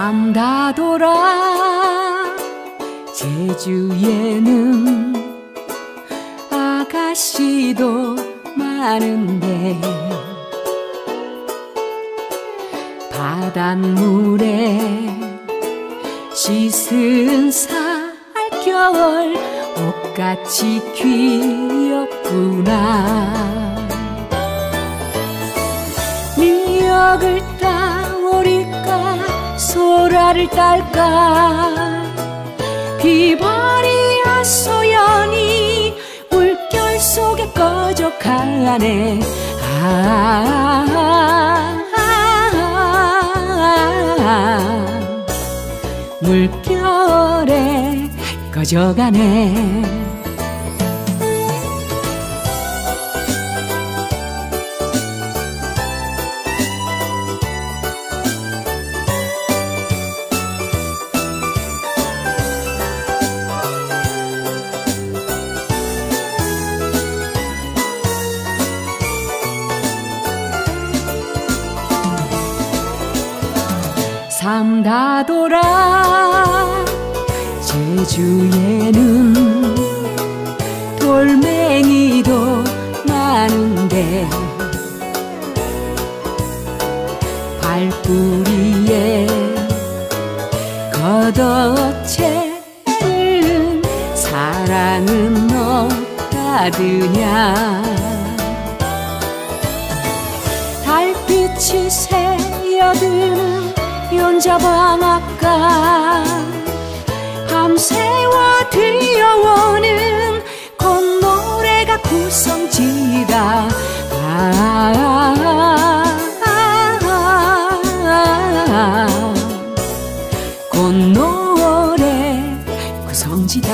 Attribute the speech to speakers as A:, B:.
A: 삶다 돌아 제주에는 아가씨도 많은데 바닷물에 씻은 살결 옷같이 귀엽구나. 미역을 따오릴까 소라를 딸까 비바리야 소연이 물결 속에 꺼져가네. 물결에 꺼져가네. 삶다 돌아 제주에는 돌멩이도 많은데 발뿌리에 걷어채는 사랑은 어디까드냐. 달빛이 새어드는 연자방앗간 밤새와 들려오는 꽃노래가 구성지다. 꽃노래 구성지다.